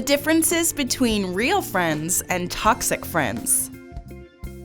The differences between real friends and toxic friends.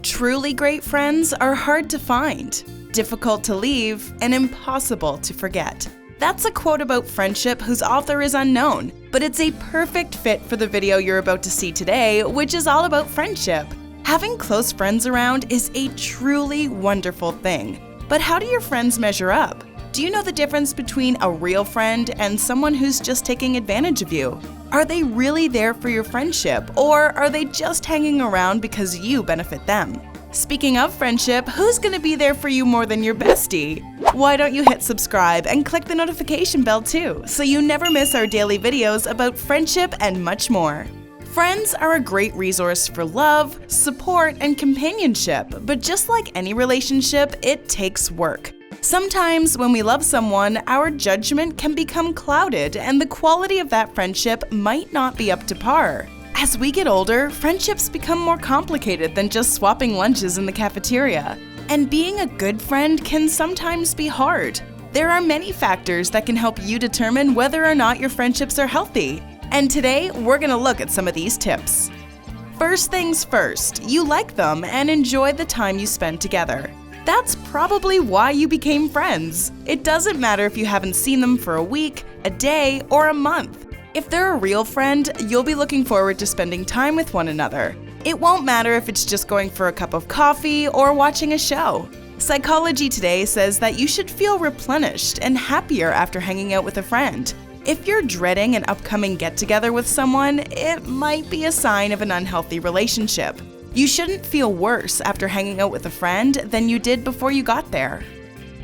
Truly great friends are hard to find, difficult to leave, and impossible to forget. That's a quote about friendship whose author is unknown, but it's a perfect fit for the video you're about to see today, which is all about friendship. Having close friends around is a truly wonderful thing. But how do your friends measure up? Do you know the difference between a real friend and someone who's just taking advantage of you? Are they really there for your friendship, or are they just hanging around because you benefit them? Speaking of friendship, who's gonna be there for you more than your bestie? Why don't you hit subscribe and click the notification bell too, so you never miss our daily videos about friendship and much more. Friends are a great resource for love, support, and companionship, but just like any relationship, it takes work. Sometimes when we love someone, our judgment can become clouded and the quality of that friendship might not be up to par. As we get older, friendships become more complicated than just swapping lunches in the cafeteria. And being a good friend can sometimes be hard. There are many factors that can help you determine whether or not your friendships are healthy. And today, we're gonna look at some of these tips. First things first, you like them and enjoy the time you spend together. That's probably why you became friends. It doesn't matter if you haven't seen them for a week, a day, or a month. If they're a real friend, you'll be looking forward to spending time with one another. It won't matter if it's just going for a cup of coffee or watching a show. Psychology Today says that you should feel replenished and happier after hanging out with a friend. If you're dreading an upcoming get-together with someone, it might be a sign of an unhealthy relationship. You shouldn't feel worse after hanging out with a friend than you did before you got there.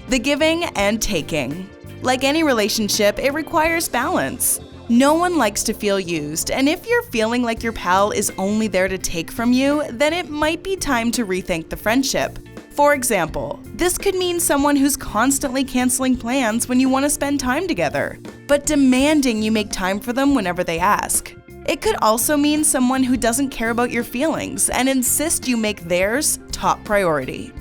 The giving and taking. Like any relationship, it requires balance. No one likes to feel used, and if you're feeling like your pal is only there to take from you, then it might be time to rethink the friendship. For example, this could mean someone who's constantly canceling plans when you want to spend time together, but demanding you make time for them whenever they ask. It could also mean someone who doesn't care about your feelings and insist you make theirs top priority.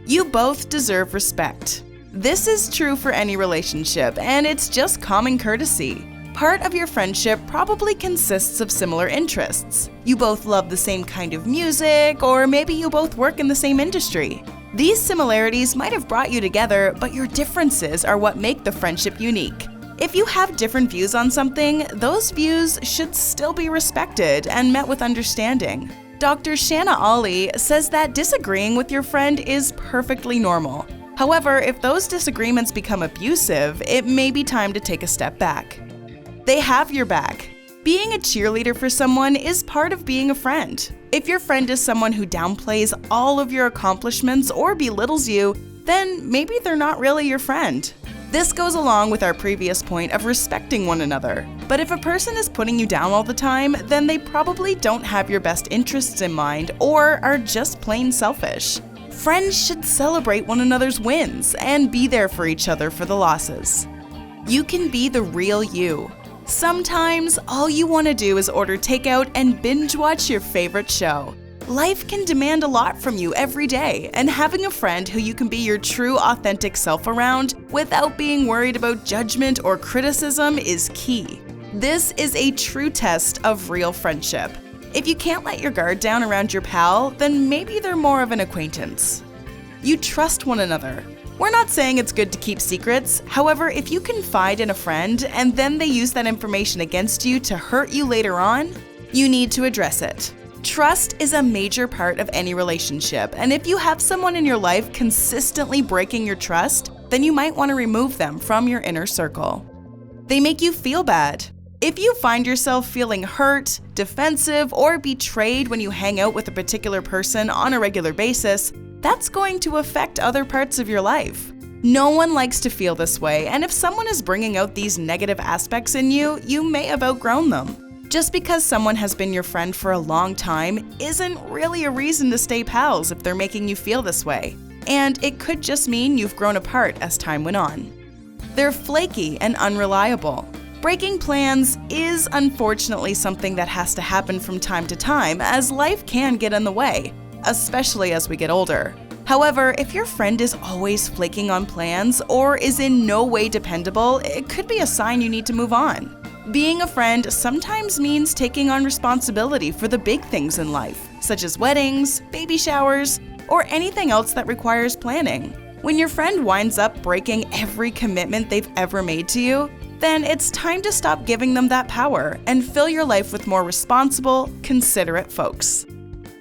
You both deserve respect. This is true for any relationship, and it's just common courtesy. Part of your friendship probably consists of similar interests. You both love the same kind of music, or maybe you both work in the same industry. These similarities might have brought you together, but your differences are what make the friendship unique. If you have different views on something, those views should still be respected and met with understanding. Dr. Shanna Ali says that disagreeing with your friend is perfectly normal. However, if those disagreements become abusive, it may be time to take a step back. They have your back. Being a cheerleader for someone is part of being a friend. If your friend is someone who downplays all of your accomplishments or belittles you, then maybe they're not really your friend. This goes along with our previous point of respecting one another. But if a person is putting you down all the time, then they probably don't have your best interests in mind or are just plain selfish. Friends should celebrate one another's wins and be there for each other for the losses. You can be the real you. Sometimes all you want to do is order takeout and binge watch your favorite show. Life can demand a lot from you every day, and having a friend who you can be your true, authentic self around without being worried about judgment or criticism is key. This is a true test of real friendship. If you can't let your guard down around your pal, then maybe they're more of an acquaintance. You trust one another. We're not saying it's good to keep secrets. However, if you confide in a friend and then they use that information against you to hurt you later on, you need to address it. Trust is a major part of any relationship, and if you have someone in your life consistently breaking your trust, then you might want to remove them from your inner circle. They make you feel bad. If you find yourself feeling hurt, defensive, or betrayed when you hang out with a particular person on a regular basis, that's going to affect other parts of your life. No one likes to feel this way, and if someone is bringing out these negative aspects in you, you may have outgrown them. Just because someone has been your friend for a long time isn't really a reason to stay pals if they're making you feel this way. And it could just mean you've grown apart as time went on. They're flaky and unreliable. Breaking plans is unfortunately something that has to happen from time to time, as life can get in the way, especially as we get older. However, if your friend is always flaking on plans or is in no way dependable, it could be a sign you need to move on. Being a friend sometimes means taking on responsibility for the big things in life, such as weddings, baby showers, or anything else that requires planning. When your friend winds up breaking every commitment they've ever made to you, then it's time to stop giving them that power and fill your life with more responsible, considerate folks.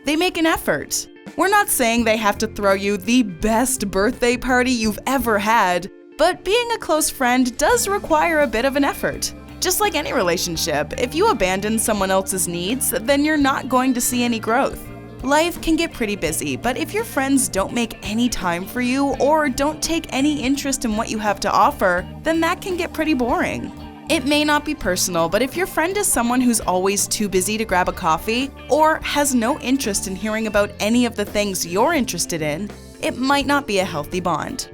They make an effort. We're not saying they have to throw you the best birthday party you've ever had, but being a close friend does require a bit of an effort. Just like any relationship, if you abandon someone else's needs, then you're not going to see any growth. Life can get pretty busy, but if your friends don't make any time for you or don't take any interest in what you have to offer, then that can get pretty boring. It may not be personal, but if your friend is someone who's always too busy to grab a coffee or has no interest in hearing about any of the things you're interested in, it might not be a healthy bond.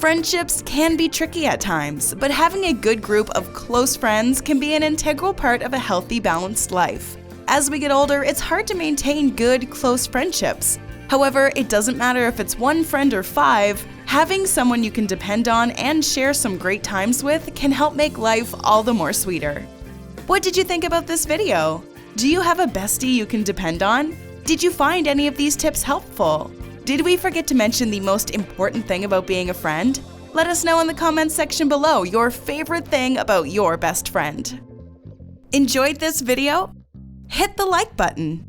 Friendships can be tricky at times, but having a good group of close friends can be an integral part of a healthy, balanced life. As we get older, it's hard to maintain good, close friendships. However, it doesn't matter if it's one friend or 5, having someone you can depend on and share some great times with can help make life all the more sweeter. What did you think about this video? Do you have a bestie you can depend on? Did you find any of these tips helpful? Did we forget to mention the most important thing about being a friend? Let us know in the comments section below your favorite thing about your best friend. Enjoyed this video? Hit the like button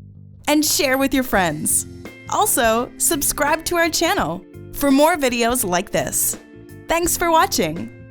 and share with your friends. Also, subscribe to our channel for more videos like this. Thanks for watching.